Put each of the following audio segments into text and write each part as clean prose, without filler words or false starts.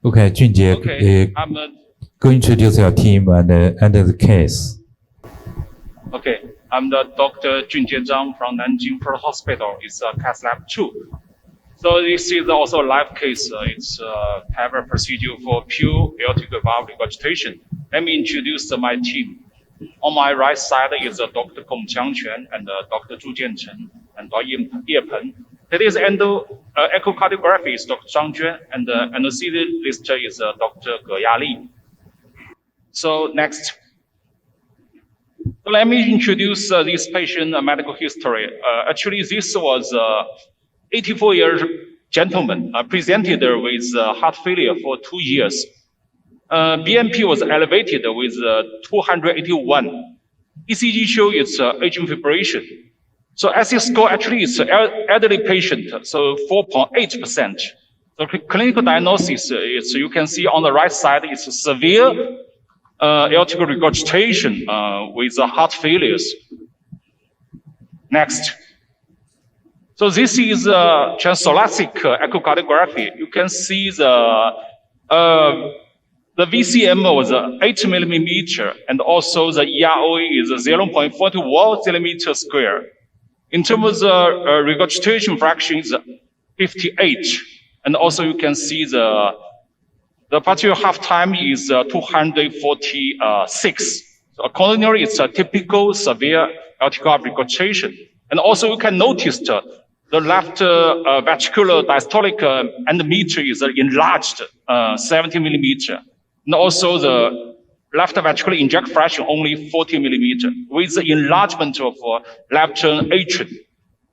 Okay, Junjie, okay, go introduce your team and the case. Okay, I'm the Dr. Junjie-Zhang from Nanjing Pro Hospital. It's CAS Lab 2. So this is also a live case. It's a TAVI procedure for pure aortic valve regurgitation. Let me introduce my team. On my right side is Dr. Gongqiang Chen and Dr. Zhu Jianchen and Dr. Ye Peng. Today's echocardiography is Dr. Zhang Jue, and the anesthesiologist is Dr. Ge Yali. So next. So let me introduce this patient medical history. Actually, this was 84-year-old gentleman presented with heart failure for 2 years. BNP was elevated with 281. ECG show it's atrial fibrillation. So SC score actually is elderly patient, so 4.8%. The clinical diagnosis is, you can see on the right side, it's severe aortic regurgitation with heart failures. Next. So this is transthoracic echocardiography. You can see the VCM was 8 millimeter, and also the EROE is 0.41 centimeter square. In terms of regurgitation fraction is 58, and also you can see the partial half time is 246. So accordingly, it's a typical severe aortic valve regurgitation. And also you can notice the left ventricular diastolic endometer is enlarged 70 millimeter. And also the left ventricular inject fraction only 40 millimeter with the enlargement of left atrium.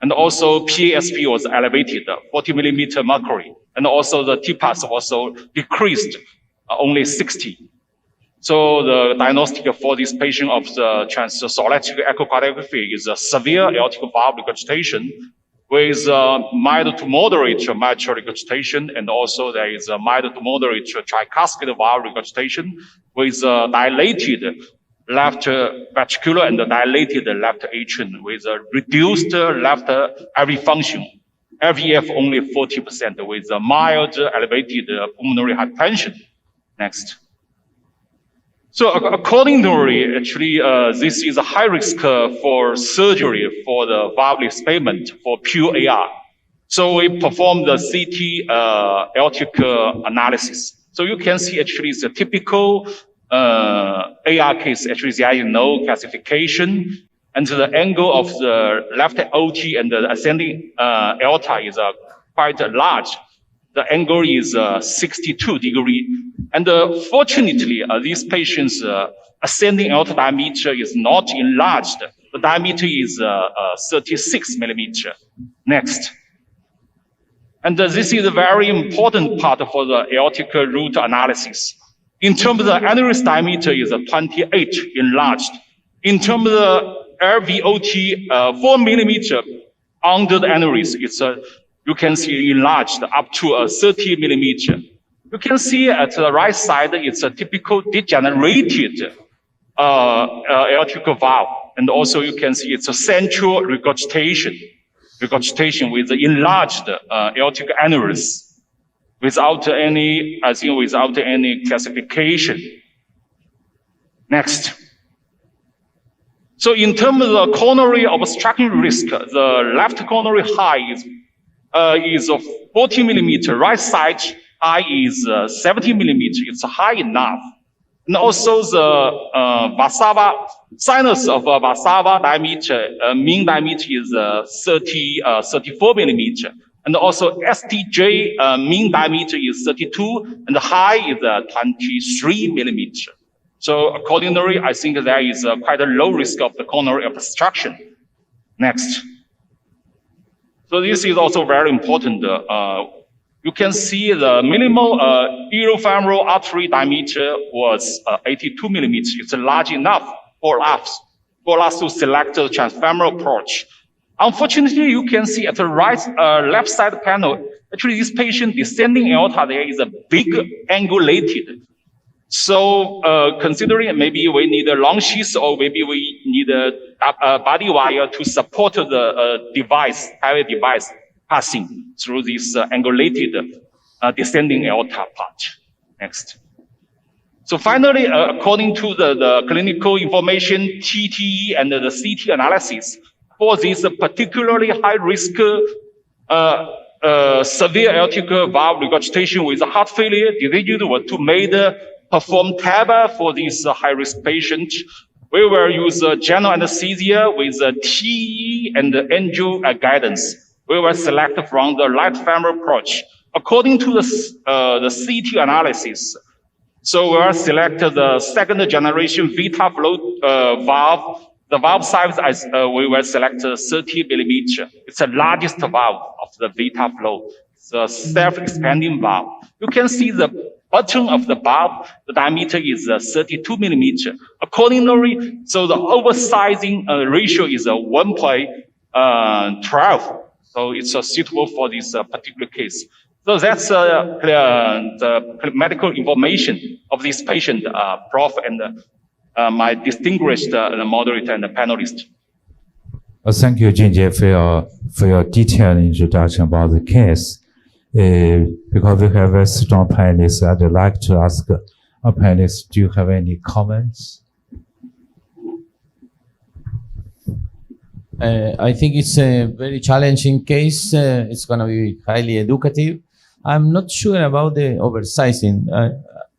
And also PASP was elevated 40 millimeter mercury. And also the TPAS also decreased only 60. So the diagnostic for this patient of the transthoracic echocardiography is a severe aortic valve regurgitation with mild to moderate mitral regurgitation, and also there is a mild to moderate tricuspid valve regurgitation with dilated left ventricular and dilated left atrium with a reduced left RV function. RVF only 40% with a mild elevated pulmonary hypertension. Next. So accordingly, actually, this is a high risk for surgery for the valve experiment for pure AR. So we performed the CT aortic analysis. So you can see actually it's a typical AR case. Actually, there is no calcification, and the angle of the left OT and the ascending aorta is quite large. The angle is 62 degrees. And fortunately, these patients' ascending aorta diameter is not enlarged. The diameter is 36 millimeter. Next. And this is a very important part for the aortic root analysis. In terms of the aneurysm diameter is 28 enlarged. In terms of the LVOT, 4 millimeter under the aneurysm, it's you can see enlarged up to 30 millimeter. You can see at the right side, it's a typical degenerated aortic valve. And also you can see it's a central regurgitation with the enlarged aortic aneurysm without any, I think without any classification. Next. So in terms of the coronary obstruction risk, the left coronary high is 40 millimeter, right side high is 70 millimeter. It's high enough. And also the Valsalva, sinus of Valsalva diameter, mean diameter is 34 millimeter. And also STJ mean diameter is 32, and the high is 23 millimeter. So accordingly, I think there is quite a low risk of the coronary obstruction. Next. So this is also very important. You can see the minimal ilofemoral artery diameter was 82 millimeters. It's large enough for us to select the transfemoral approach. Unfortunately, you can see at the left side panel, actually this patient descending aorta there is a big angulated. So considering maybe we need a long sheath or maybe we need a body wire to support the device, TAVI device passing through this angulated descending aorta part. Next. So finally, according to the clinical information, TTE and the CT analysis, for this particularly high risk severe aortic valve regurgitation with heart failure, decision was to perform TAVI for this high-risk patient. We will use general anesthesia with TE and angio guidance. We will select from the right femoral approach. According to the CT analysis, so we will select the second generation Vita flow valve. The valve size, we will select 30 millimeter. It's the largest valve of the Vita flow. It's a self-expanding valve. You can see the bottom of the valve, the diameter is 32 millimeter. Accordingly, so the oversizing ratio is 1.12. So it's suitable for this particular case. So that's the medical information of this patient, Prof. and my distinguished moderator and the panelist. Thank you, Junjie, for your detailed introduction about the case. Because we have a strong panelists, I'd like to ask our panelists, do you have any comments? I think it's a very challenging case. It's going to be highly educative. I'm not sure about the oversizing.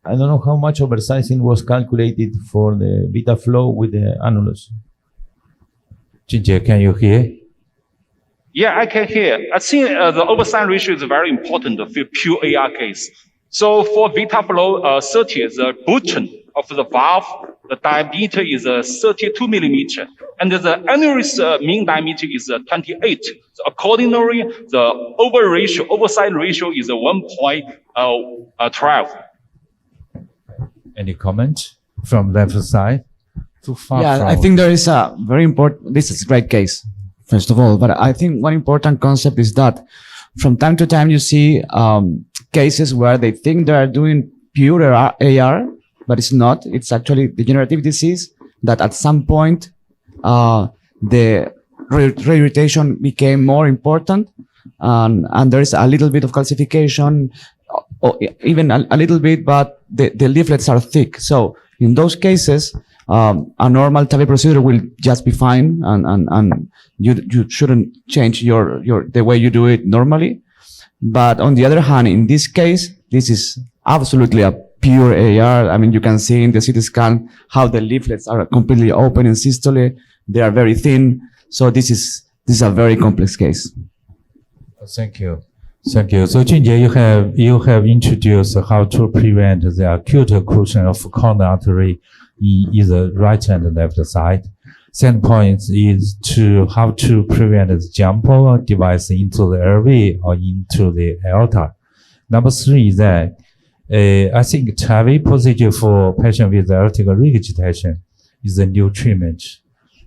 I don't know how much oversizing was calculated for the Vita flow with the annulus. Junjie, can you hear? Yeah, I can hear. I think the oversize ratio is very important for pure AR case. So for Vita flow 30, the bottom of the valve, the diameter is 32 millimeter, and the annulus mean diameter is 28. So accordingly, the oversize ratio is 1.12. Any comment from left side? Too far Yeah, from. I think there is a very important, this is a great case, first of all, but I think one important concept is that from time to time you see cases where they think they are doing pure AR, but it's not. It's actually degenerative disease that at some point the regurgitation became more important, and there is a little bit of calcification, or even a little bit, but the leaflets are thick. So in those cases, a normal TAVI procedure will just be fine, and you shouldn't change the way you do it normally. But on the other hand, in this case, this is absolutely a pure AR. I mean, you can see in the CT scan how the leaflets are completely open in systole. They are very thin. So this is a very complex case. Thank you. Thank you. So Junjie, you have introduced how to prevent the acute occlusion of coronary artery in either right and left side. Second point is how to prevent the jump of device into the airway or into the aorta. Number three is that I think TAVI procedure for patient with aortic regurgitation is a new treatment,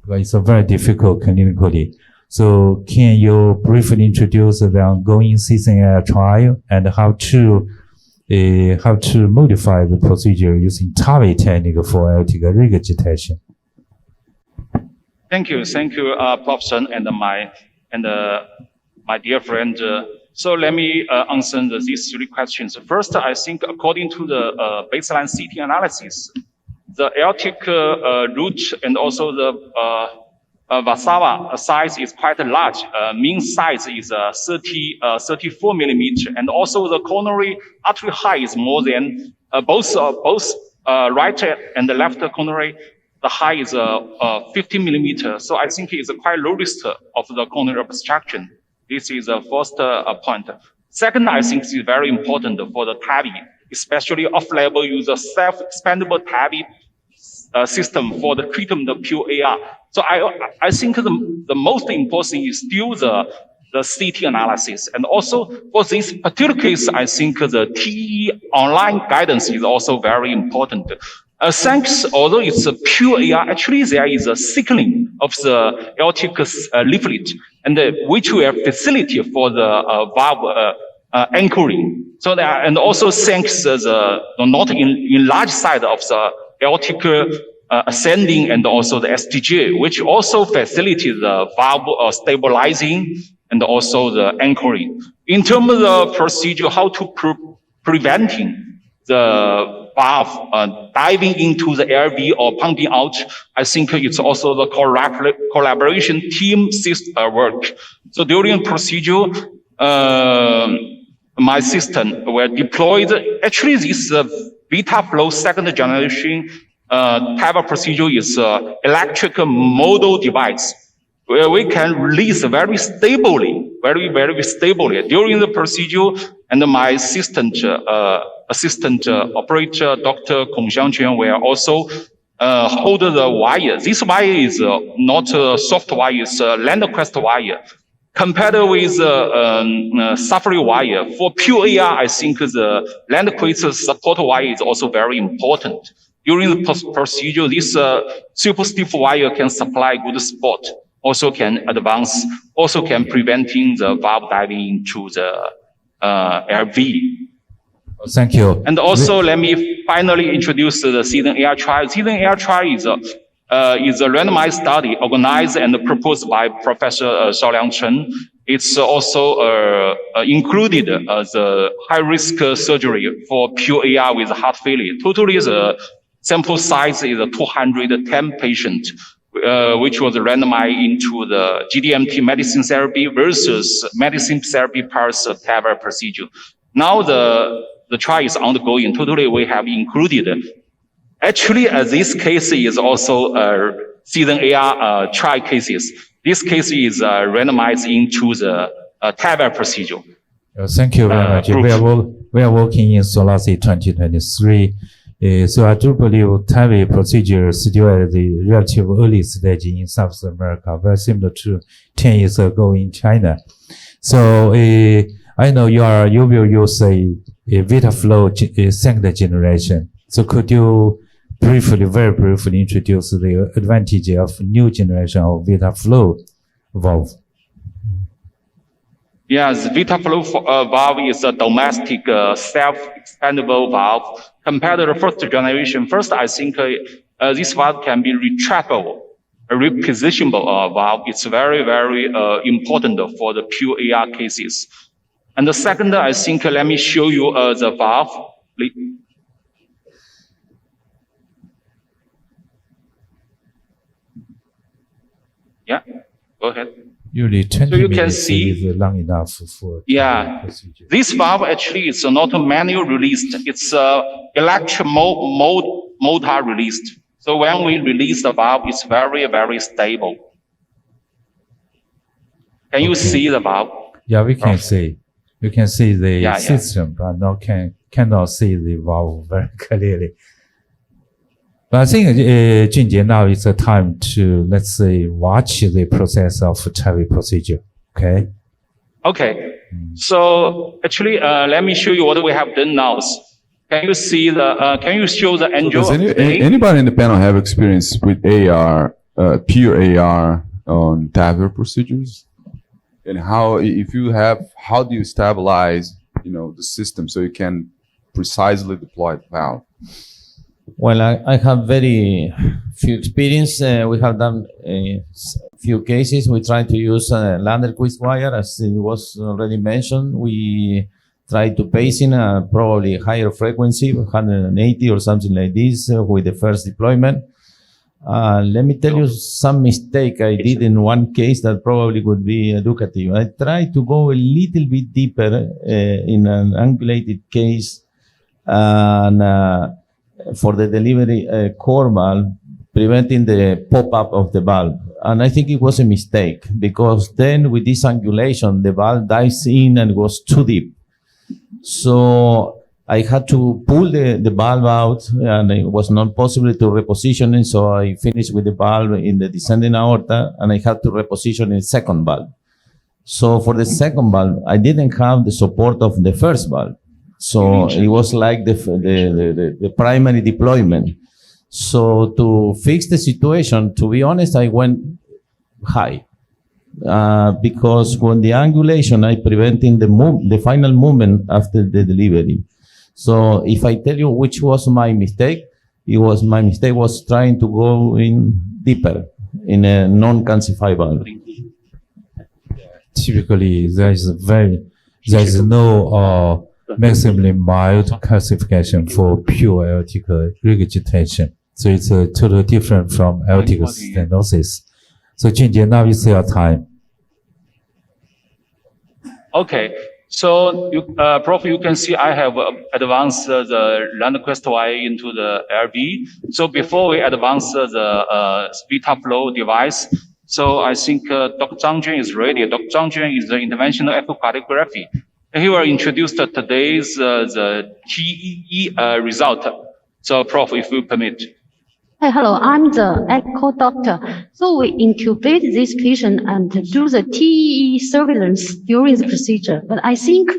but it's a very difficult clinically. So can you briefly introduce the ongoing CCNI trial and how to modify the procedure using TAVI technique for aortic regurgitation? Thank you, Prof. Chen and my dear friend. So let me answer these three questions. First, I think according to the baseline CT analysis, the aortic root and also the Valsava size is quite large. Mean size is 34 millimeter, and also the coronary artery height is more than both right and the left coronary. The height is 15 millimeter. So I think it's quite low risk of the coronary obstruction. This is the first point. Second, I think it's very important for the TAVI, especially off-label use a self-expandable TAVI system for the treatment of pure AR. So I think the most important is still the the CT analysis. And also for this particular case, I think the TE online guidance is also very important. Thanks, although it's a pure AR, actually there is a thickening of the aortic leaflet, and which will facilitate for the valve anchoring. So that, and also thanks the not in large side of the aortic ascending and also the STJ, which also facilitates the valve stabilizing and also the anchoring. In terms of the procedure, how to preventing the valve diving into the LV or pumping out, I think it's also the collaboration team work. So during procedure, my system were deployed. Actually, this VitaFlow second generation TAVI procedure is electric modal device where we can release very stably, very stably during the procedure. And my assistant operator, Dr. Chen, will also hold the wire. This wire is not a soft wire, it's a LandQuest wire. Compared with Safari wire, for pure AR, I think the LandQuest support wire is also very important. During the procedure, this super stiff wire can supply good support, also can advance, also can preventing the valve diving into the LV. Thank you. And also, let me finally introduce the Season AR trial. Season AR trial is a randomized study organized and proposed by Professor Shao-Liang Chen. It's also included the high-risk surgery for pure AR with heart failure. Totally, the sample size is 210 patients, which was randomized into the GDMT medicine therapy versus medicine therapy plus TAVI procedure. Now the trial is ongoing. Totally, we have included. Actually, this case is also Season AR trial cases. This case is randomized into the TAVI procedure. Thank you very much. We are working in SOLACI 2023. So I do believe TAVI procedure still at the relatively early stage in South America, very similar to 10 years ago in China. So I know you will use a VitaFlow second generation. So could you very briefly introduce the advantage of new generation of VitaFlow valve? Yes, VitaFlow valve is a domestic self-expandable valve. Compared to the first generation, I think this valve can be retractable, a repositionable valve. It's very, very important for the pure AR cases. And the second, I think, let me show you the valve. Yeah, go ahead. Usually 20 So you can minutes see, is long enough for procedure. This valve actually is not manual released. It's electric motor released. So when we release the valve, it's very, very stable. Can you see the valve? Yeah, we can see. You can see the Yeah. system, but cannot see the valve very clearly. But I think, Junjie, now is the time to, let's say, watch the process of TAVI procedure. Okay? Okay. So actually, let me show you what we have done now. Can you see can you show the angel? Does anybody in the panel have experience with AR, pure AR on TAVI procedures? And how do you stabilize, the system so you can precisely deploy the valve? Well, I have very few experience. We have done a few cases. We try to use LandQuest wire, as it was already mentioned. We try to pace in a probably higher frequency, 180 or something like this, with the first deployment. Let me tell you some mistake I did in one case that probably would be educative. I tried to go a little bit deeper in an angulated case and for the delivery core valve, preventing the pop-up of the valve. And I think it was a mistake because then with this angulation, the valve dives in and goes too deep. So I had to pull the valve out and it was not possible to reposition it. So I finished with the valve in the descending aorta and I had to reposition a second valve. So for the second valve, I didn't have the support of the first valve. So it was like the primary deployment. So to fix the situation, to be honest, I went high. Because when the angulation, I preventing the final movement after the delivery. So if I tell you which was my mistake, my mistake was trying to go in deeper in a non-calcified valve. Typically, there is no maximally mild calcification for pure aortic regurgitation. So it's totally different from aortic stenosis. So Junjie, now is your time. Okay. So, Prof, you can see I have advanced the Landquest Y into the LV. So before we advance the speed-up flow device, so I think Dr. Zhang is ready. Dr. Zhang is the interventional echocardiography. He will introduce today's the TEE result. So, Prof, if you permit. Hi, hello, I'm the echo doctor. So we incubate this patient and do the TEE surveillance during the procedure. But I think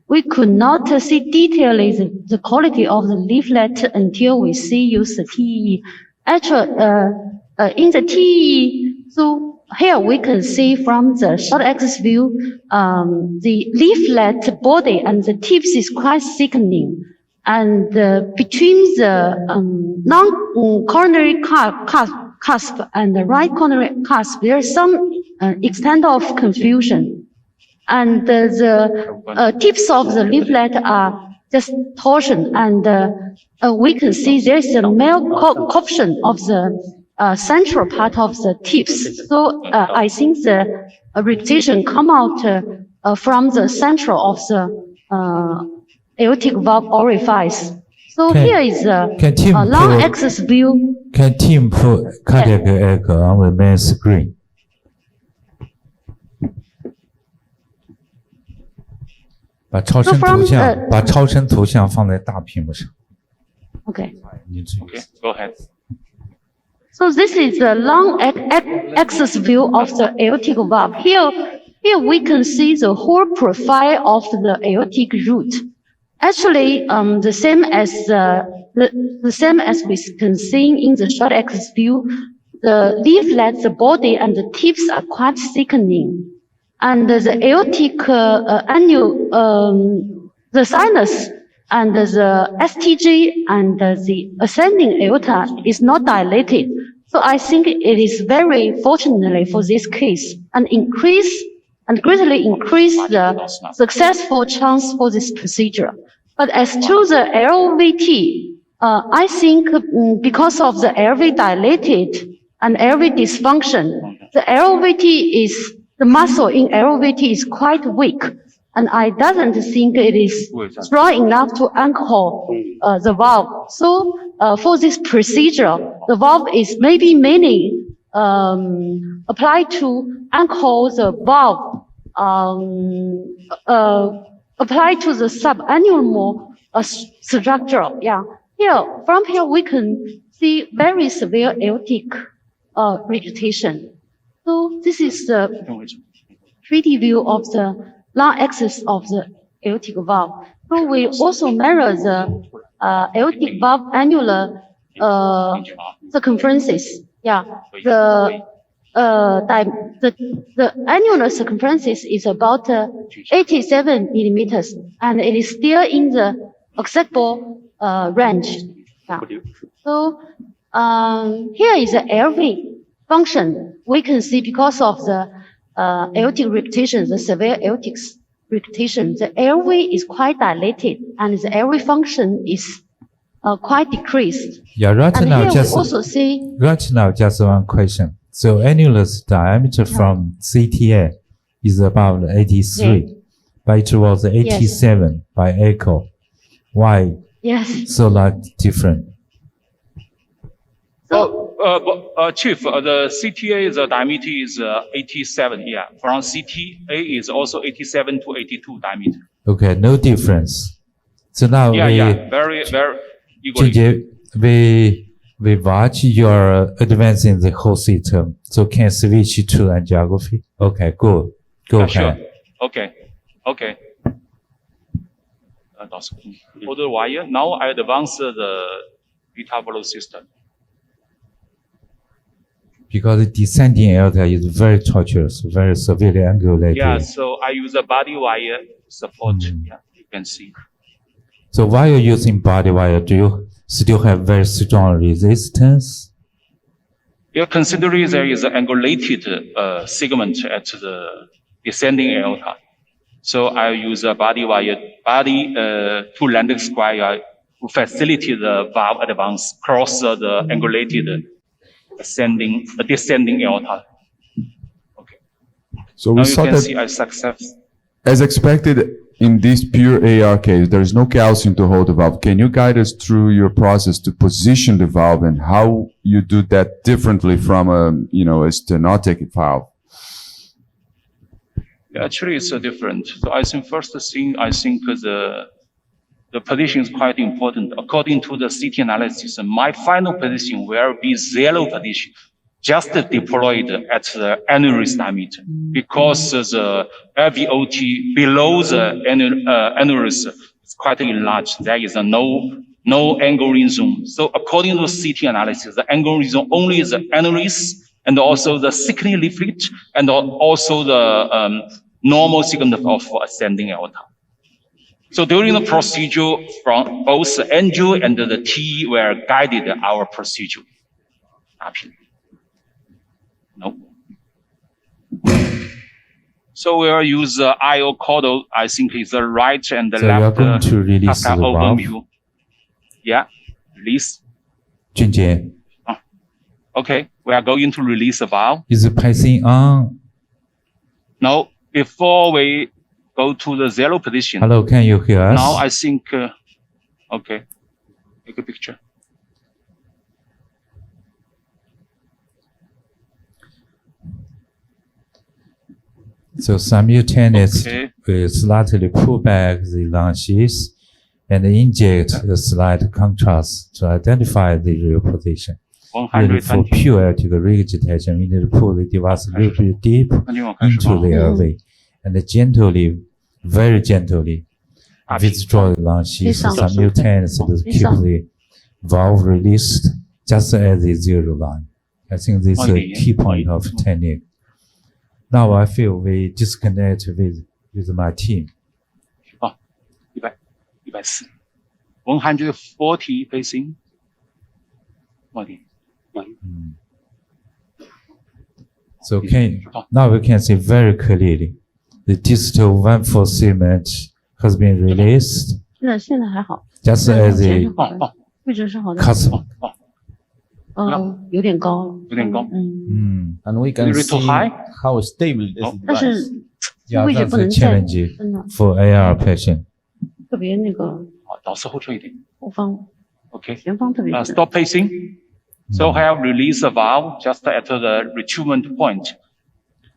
we could not see detailedly the quality of the leaflet until we use the TEE. Actually, in the TEE, so here we can see from the short axis view, the leaflet body and the tips is quite thickening. And between the non-coronary cusp and the right coronary cusp, there is some extent of confusion. And the tips of the leaflet are just torsion, and we can see there is a malcomption of the central part of the tips. So I think the regurgitation come out from the central of the aortic valve orifice. So here is a long axis view. Can team put cardiac echo on the main screen?把超声图像放在大屏幕上。 Okay. Okay, go ahead. So this is the long axis view of the aortic valve. Here we can see the whole profile of the aortic root. Actually, the same as we can see in the short axis view, the leaflet, the body, and the tips are quite thickening, and the aortic the sinus and the STG and the ascending aorta is not dilated. So I think it is very fortunately for this case and greatly increase the successful chance for this procedure. But as to the LVT, I think because of the LV dilated and LV dysfunction, the muscle in LVT is quite weak, and I doesn't think it is strong enough to anchor the valve. So for this procedure, the valve is maybe mainly applied to anchor the valve, applied to the subannular structure. Yeah. From here we can see very severe aortic regurgitation. So this is the 3D view of the long axis of the aortic valve. So we also measure the aortic valve annular circumferences. Yeah. The annular circumference is about 87 millimeters, and it is still in the acceptable range. Yeah. So here is the LV function. We can see because of the aortic regurgitation, the severe aortic regurgitation, the LV is quite dilated, and the LV function is quite decreased. Yeah, right and now here just we also see. Right now, just one question. So annulus diameter from CTA is about 83, but it was 87 by echo. Why? Yes. So like different. Chief, the CTA, the diameter is 87. Yeah, from CTA is also 87 to 82 diameter. Okay, no difference. So now very equally. Junjie, we watch your advancing the whole system, so can switch to angiography. Okay, good. Go ahead. Sure. Okay. For the wire, now I advance the beta flow system. Because the descending aorta is very tortuous, very severely angulated. Yeah, so I use a body wire support. Yeah, you can see. So while you're using body wire, do you still have very strong resistance? Yeah, considering there is an angulated segment at the descending aorta. So I use a body wire, to land square to facilitate the valve advance across the angulated descending aorta. Okay. So we Now you saw can that see a success. as expected in this pure AR case, there is no calcium to hold the valve. Can you guide us through your process to position the valve and how you do that differently from a stenotic valve? Yeah, actually, it's different. So I think first thing, the position is quite important. According to the CT analysis, my final position will be zero position, just deployed at the aneurysm diameter, because the LVOT below the aneurysm is quite enlarged. There is no angling zone. So according to CT analysis, the angling zone only is the aneurysm and also the thickening leaflet and also the normal segment of ascending aorta. So during the procedure, from both the angio and the TE were guided our procedure. No. So we'll use IO caudal. I think is the right and the So you are left. going to release the valve. overview. Yeah, release. Junjie, Okay, we are going to release the valve. is it passing on? Now, before we go to the zero position, Hello, can you hear us? now I think, okay, take a picture. So simultaneous Okay. will slightly pull back the lunges and inject a slight contrast to identify the real position. Really, for 120. pure aortic regurgitation, we need to pull the device a little bit deep into the airway and gently, very gently withdraw the lunges simultaneously to keep the valve released just at the zero line. I think this is a key point of technique. Now I feel we disconnect with my team. 140 140 facing. So now we can see very clearly the distal 1/4 segment has been released 现在还好， just as the 位置是好的， cusp. 有点高了，有点高。And we can Little see high? how stable this 但 device. 是 Yeah, 位置 that's 不 a 能再 challenge 真的 for AR patient. 特别那个好，导师后退一点。后方 Okay. 前方特别深。 Stop pacing. So I have released the valve just at the retrievement point.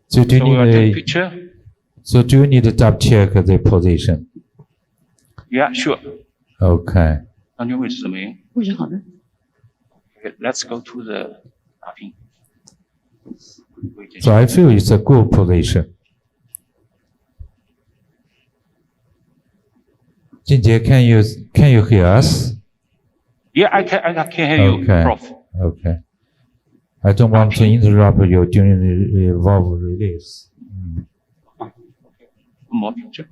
So do So we will you take need picture. do you need to double check the position? Yeah, sure. Okay. 当前位置怎么样？位置好的， Okay, let's go to the 打平。 So I feel it's a good position. Junjie, can you hear us? Yeah, I can hear you, Okay. Prof. Okay. I don't want to interrupt you during the valve release. One more picture.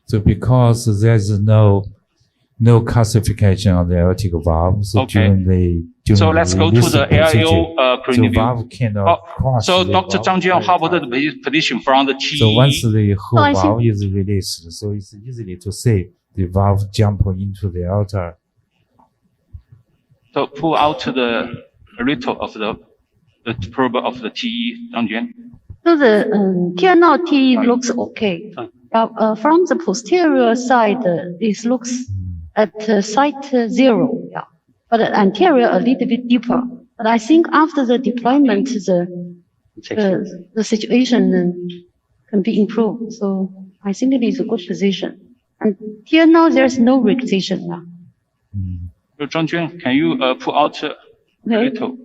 So because there's no calcification on the aortic valve, so Okay. during So the let's go to release the procedure, AIO the cranial view. valve cannot cross So the Dr. valve Zhang Jian, how about very the position from the TE? So once the whole I see. valve is released, so it's easily to see the valve jump into the aorta. So pull out the little of the probe of the TE, Zhang Jian. So the here now T looks okay. But from the posterior side, it looks at site 0. Yeah. But the anterior a little bit deeper. But I think after the deployment, the situation can be improved. So I think it is a good position. And here now there's no regurgitation now. So Zhang Jian, can you pull out a Okay. little?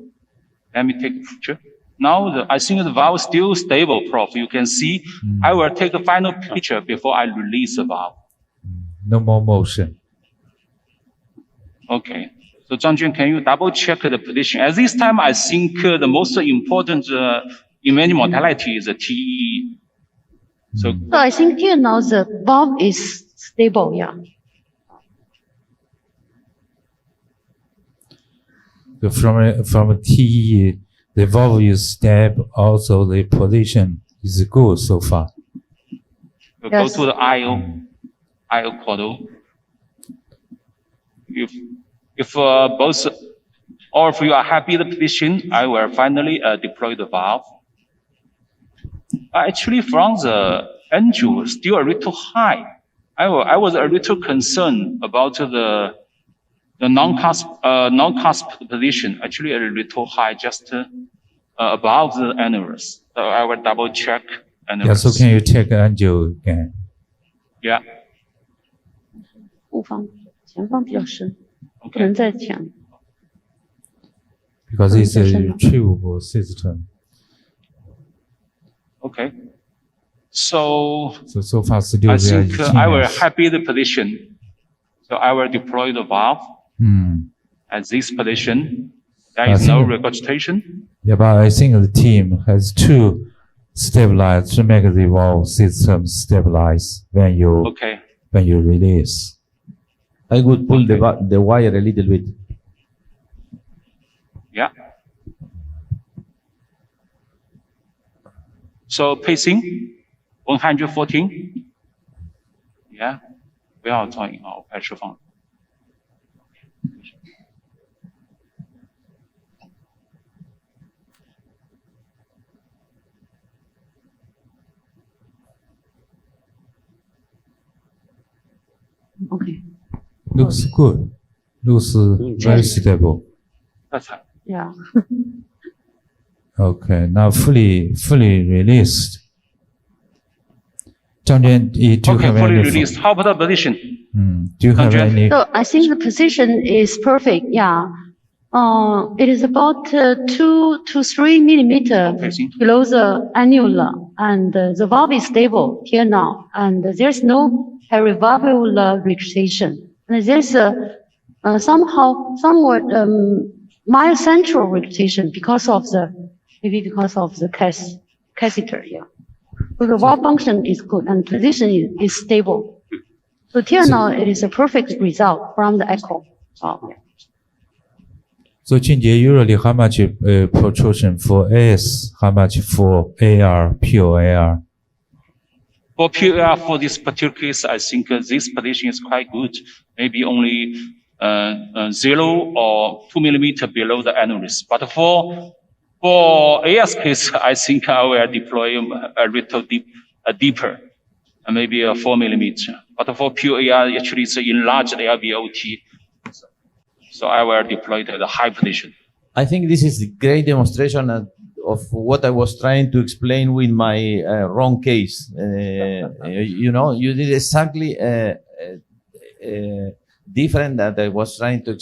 Let me take a picture. Now I think the valve is still stable, Prof. You can see. I will take a final picture before I release the valve. No more motion. Okay. So Zhang Jun, can you double check the position? At this time, I think the most important imaging modality is the TE. So So I think here now the valve is stable, yeah. From TE, the valve is stable. Also, the position is good so far. we'll Yes. go to the IO portal. If both all of you are happy with the position, I will finally deploy the valve. Actually, from the angle, still a little high. I was a little concerned about the non-cusp position. Actually, a little high, just above the annulus. So I will double check annulus. Yeah, so can you check angle again? Yeah. 后方前方比较深，不 Okay. 能再前。 Because it's a retrievable system. Okay. So So far, still I there think is I will changes. happy the position. So I will deploy the valve at this position. There is no regurgitation. Yeah, but I think the team has to stabilize to make the valve system stabilize when you Okay. release. I would pull the wire a little bit. Yeah. So pacing 114. Yeah. 不要噪音啊，我开始放。Okay, Looks good. Looks very stable. That's right. yeah. Okay, now fully released. Zhang Juan, do you Okay, have fully any? released. How about the position? Do you have Zhang Juan? any? So I think the position is perfect, yeah. It is about 2 to 3 millimeter Pacing. below the annulus, and the valve is stable here now, and there's no perivalvular regurgitation. And there's somehow somewhat mild central regurgitation because of the catheter, yeah. So the valve function is good and position is stable. So till now it is a perfect result from the echo. Oh. So Junjie, usually how much protrusion for AS? How much for AR, pure AR? For PAR, for this particular case, I think this position is quite good. Maybe only 0 or 2 millimeter below the annulus. But for AS case, I think I will deploy a little deeper, maybe 4 millimeter. But for PAR, actually it's enlarged LVOT. So I will deploy the high position. I think this is a great demonstration of what I was trying to explain with my wrong case. You know, you did exactly different that I was trying to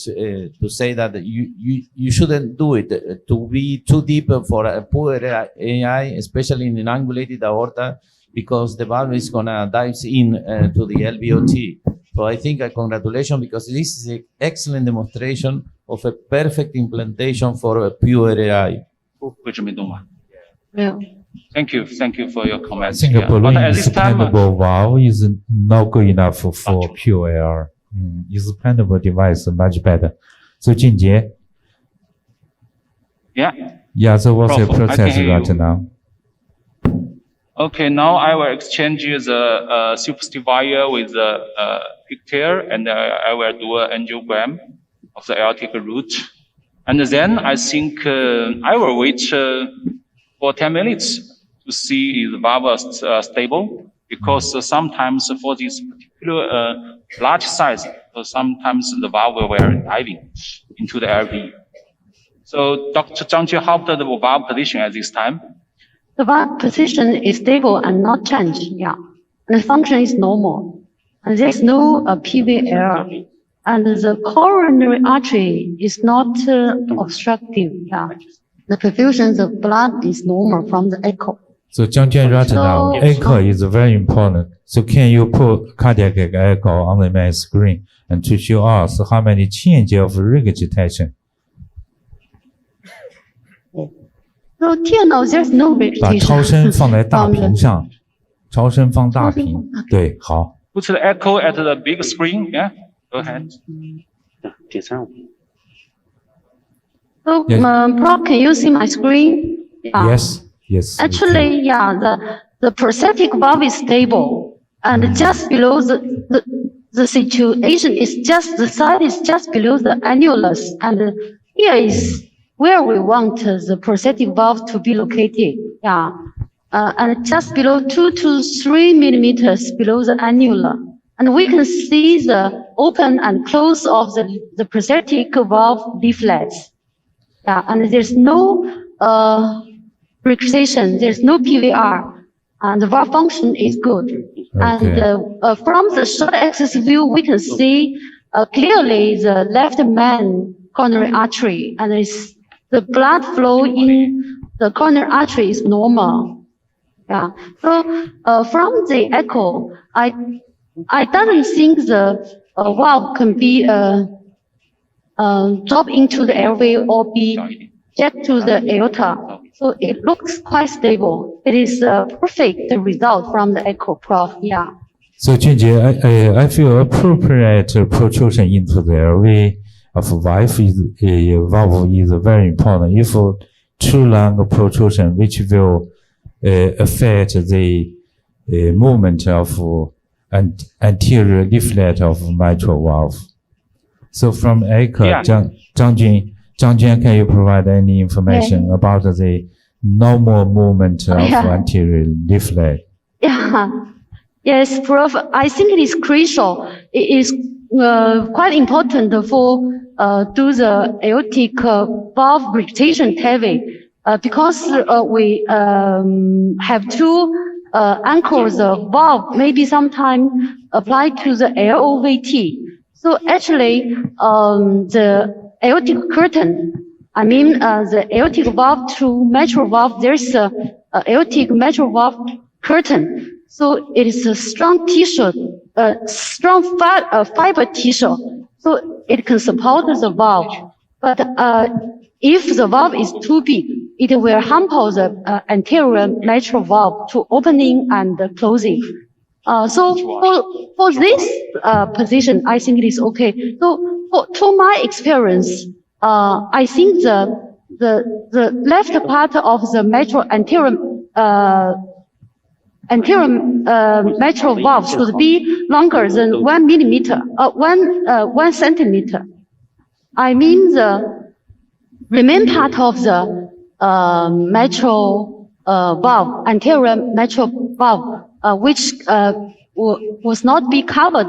say that you shouldn't do it to be too deep for a poor AI, especially in an angulated aorta, because the valve is gonna dive in to the LVOT. So I think congratulations, because this is an excellent demonstration of a perfect implantation for a pure AI. Yeah. Thank you for your I comments. think a Yeah. But balloon at this time, expandable valve is not good enough for pure AR. Expandable device is much better. So Junjie, yeah. so what's the Prof, I can process hear right you. now? Okay, now I will exchange the superstitive wire with the pigtail, and I will do an angiogram of the aortic root. And then I think I will wait for 10 minutes to see if the valve is stable, because sometimes for this particular large size, sometimes the valve will be diving into the LV. So Dr. Zhang, how about the valve position at this time? The valve position is stable and not changed, yeah. And the function is normal. And there's no PV error. And the coronary artery is not obstructive, yeah. the perfusion of blood is normal from the echo. So Junjie, right now, echo is very important. So can you put cardiac echo on the main screen and to show us how many changes of regurgitation? So till now, there's no 把超声 regurgitation. 放在大屏上，超声放大屏。对，好。 Put the echo at the big screen. Yeah, go ahead. So, Yes. Prof, can you see my screen? Yeah. Yes, yes. Actually, yeah, the prosthetic valve is stable, and just below the situation is just the side is just below the annulus, and here is where we want the prosthetic valve to be located. Yeah, and just below 2 to 3 millimeters below the annulus, and we can see the open and close of the prosthetic valve leaflets. Yeah, and there's no regurgitation, there's no PVR, and the valve function is good. Okay. And from the short axis view, we can see clearly the left main coronary artery, and the blood flow in the coronary artery is normal. Yeah. So from the echo, I don't think the valve can be drop into the airway or be jet to the aorta. So it looks quite stable. It is a perfect result from the echo, Prof. Yeah. So Junjie, I feel appropriate protrusion into the airway of valve is very important. If too long protrusion, which will affect the movement of anterior leaflet of mitral valve. So from echo, Yeah. Junjie, can you provide any information about the normal movement of Yeah. anterior leaflet? Yeah. Yes, Prof. I think it is crucial. It is quite important for do the aortic valve regurgitation TAVI because we have two anchors of valve, maybe sometime applied to the LOVT. So actually, the aortic curtain, the aortic valve to mitral valve, there's a aortic mitral valve curtain. So it is a strong tissue, strong fiber tissue. So it can support the valve. But if the valve is too big, it will hamper the anterior mitral valve to opening and closing. So for this position, I think it is okay. So to my experience, I think the left part of the mitral anterior mitral valve should be longer than 1 millimeter, 1 centimeter. I mean the remain part of the mitral valve, anterior mitral valve, which was not be covered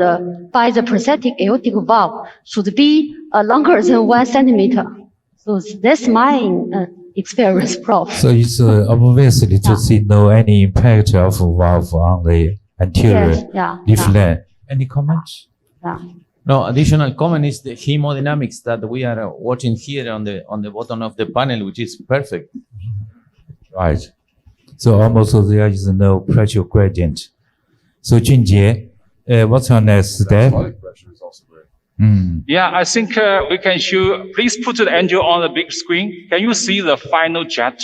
by the prosthetic aortic valve, should be longer than 1 centimeter. So that's my experience, Prof. So it's obviously to see no any impact of valve on the anterior Yes, yeah, leaflet. Any comments? Yeah. No, additional comment is the hemodynamics that we are watching here on the bottom of the panel, which is perfect. Right. So almost there is no pressure gradient. So Junjie, what's your next step? Diastolic pressure is also great. Yeah, I think we can show. Please put the angio on the big screen. Can you see the final jet?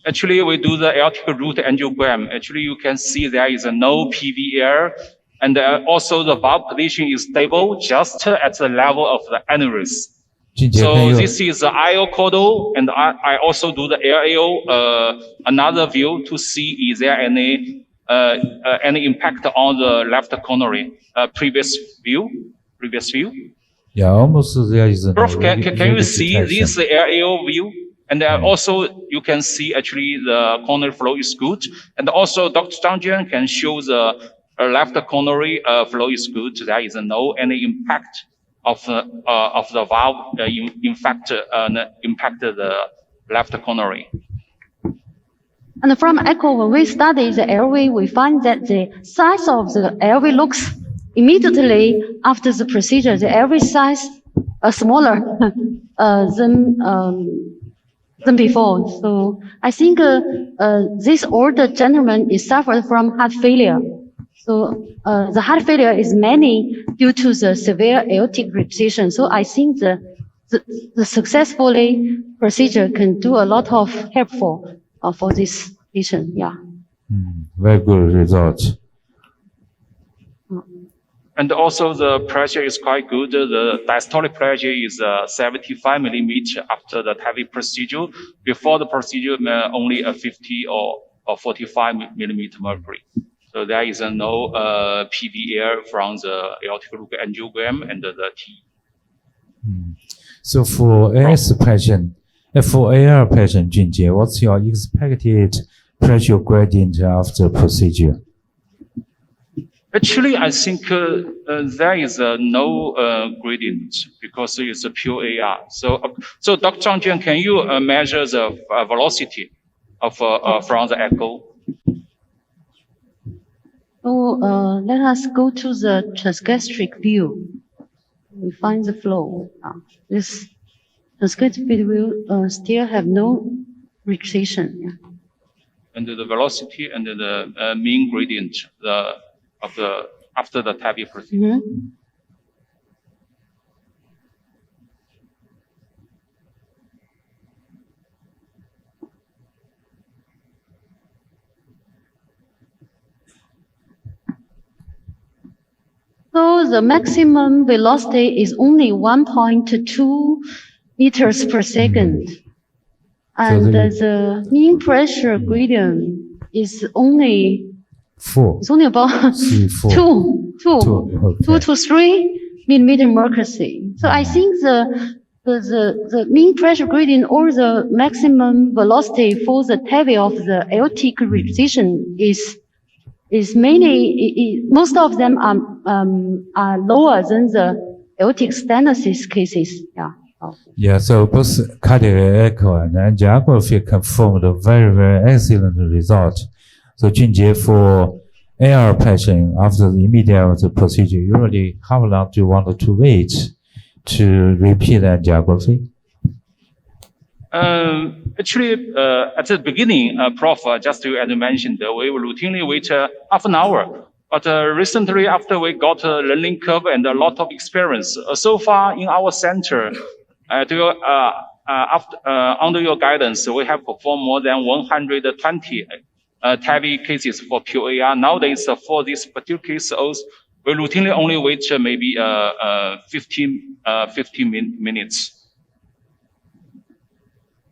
Actually, we do the aortic root angiogram. Actually, you can see there is no PVR, and also the valve position is stable just at the level of the annulus. Junjie, So can you, this is the IO caudal, and I also do the LAO, another view to see is there any impact on the left coronary. Previous view. yeah, almost there is no Prof, can you see regurgitation. this LAO view? And also you can see actually the coronary flow is good. And also Dr. Zhang can show the left coronary flow is good. There is no any impact of the valve impact the left coronary. And from echo, when we study the airway, we find that the size of the airway looks immediately after the procedure, the airway size smaller than than before. So I think this older gentleman is suffered from heart failure. So the heart failure is mainly due to the severe aortic regurgitation. So I think the successfully procedure can do a lot of helpful for this patient. Yeah. Very good result. And also the pressure is quite good. The diastolic pressure is 75 millimeter after the TAVI procedure. Before the procedure, only a 50 or 45 millimeter mercury. So there is no PVR from the aortic angiogram and the T. So for AS patient, for AR patient, Junjie, what's your expected pressure gradient after procedure? Actually, I think there is no gradient because it's a pure AR. So Dr. Zhang Jian, can you measure the velocity of from the echo? So let us go to the transgastric view. We find the flow. This transgastric view still have no regurgitation. Yeah. And the velocity and the mean gradient after the TAVI procedure. So the maximum velocity is only 1.2 meters per second. And the mean pressure gradient is only 4. It's only about 2 to 3 millimeter mercury. So I think the mean pressure gradient or the maximum velocity for the TAVI of the aortic regurgitation is mainly most of them are lower than the aortic stenosis cases. Yeah. Yeah, so both cardiac echo and angiography confirmed a very, very excellent result. So Junjie, for AR patient after the immediate procedure, usually how long do you want to wait to repeat angiography? Actually, at the beginning, Prof, just as you mentioned, we will routinely wait half an hour. But recently, after we got a learning curve and a lot of experience, so far in our center, under your guidance, we have performed more than 120 TAVI cases for pure AR. Nowadays, for this particular case, we routinely only wait maybe 15 minutes.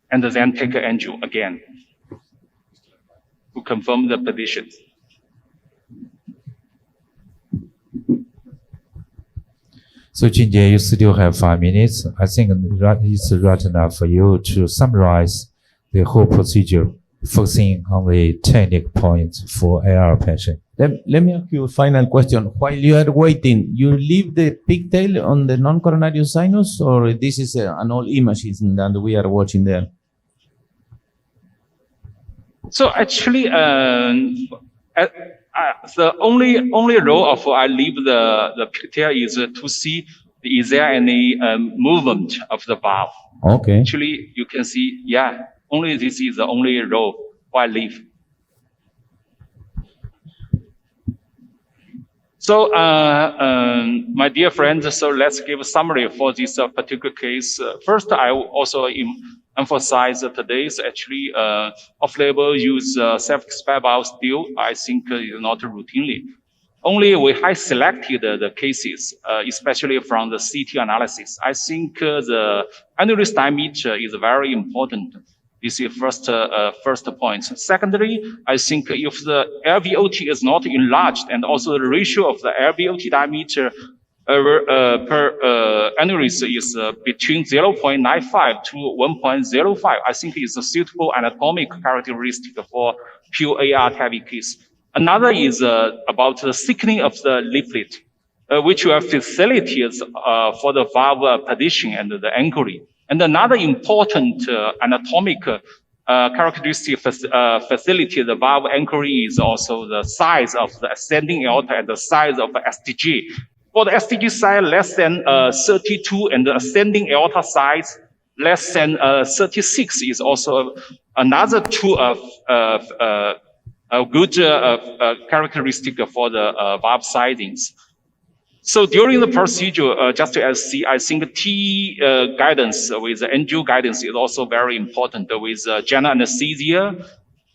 And then take an angio again to confirm the position. So Junjie, you still have 5 minutes. I think it's right enough for you to summarize the whole procedure, focusing on the technical points for AR patient. Let me ask you a final question. While you are waiting, you leave the pigtail on the non-coronary sinus, or this is an old imaging that we are watching there? So actually, the only role of I leave the pigtail is to see is there any movement of the valve. Okay. Actually, you can see, yeah, only this is the only role I leave. So, my dear friends, so let's give a summary for this particular case. First, I will also emphasize that today's actually off-label use self-expanding still, I think, is not routinely. Only we have selected the cases, especially from the CT analysis. I think the aneurysm diameter is very important. This is first point. Secondly, I think if the LVOT is not enlarged and also the ratio of the LVOT diameter per aneurysm is between 0.95 to 1.05, I think it's a suitable anatomic characteristic for pure AR TAVI case. Another is about the thickening of the leaflet, which will facilitate for the valve position and the anchoring. And another important anatomic characteristic facility the valve anchoring is also the size of the ascending aorta and the size of the STG. For the STG size less than 32 and the ascending aorta size less than 36 is also another two of a good characteristic for the valve sidings. So during the procedure, just as see, I think T guidance with the angio guidance is also very important with general anesthesia.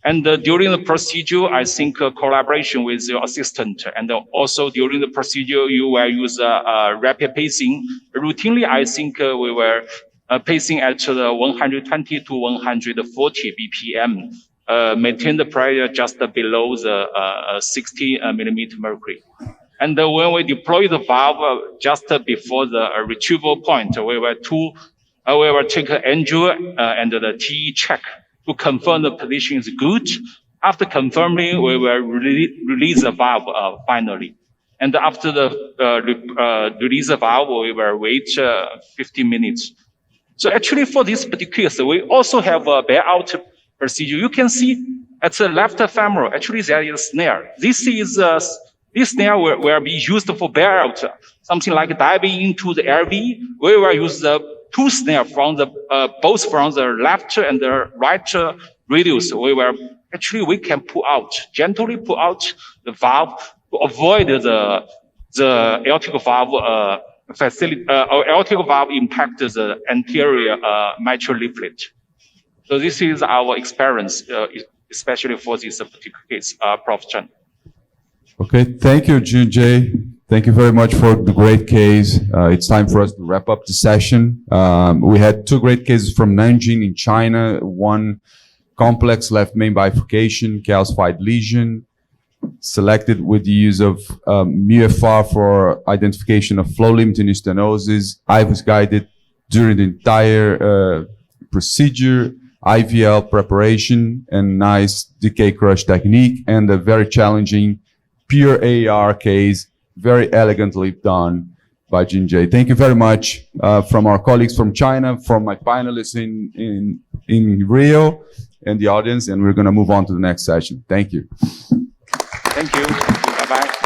And during the procedure, I think collaboration with your assistant, and also during the procedure, you will use rapid pacing. Routinely, I think we were pacing at the 120 to 140 BPM, maintain the pressure just below the 60 millimeter mercury. And when we deploy the valve just before the retrieval point, we will take an angio and the TE check to confirm the position is good. After confirming, we will release the valve finally. And after the release the valve, we will wait 15 minutes. So actually for this particular case, we also have a bear out procedure. You can see at the left femoral, actually there is a snare. This snare will be used for bear out, something like diving into the LV. We will use the two snare from the both from the left and the right radius. We can pull out, gently pull out the valve to avoid the aortic valve aortic valve impact the anterior mitral leaflet. So this is our experience, especially for this particular case, Prof. Chen. Okay, thank you, Junjie. Thank you very much for the great case. It's time for us to wrap up the session. We had two great cases from Nanjing in China, one complex left main bifurcation, calcified lesion, selected with the use of MUFR for identification of flow limiting stenosis. I was guided during the entire procedure, IVL preparation, and nice decay crush technique, and a very challenging pure AR case, very elegantly done by Junjie. Thank you very much from our colleagues from China, from my panelists in Rio, and the audience, and we're going to move on to the next session. Thank you. Thank you. Bye-bye.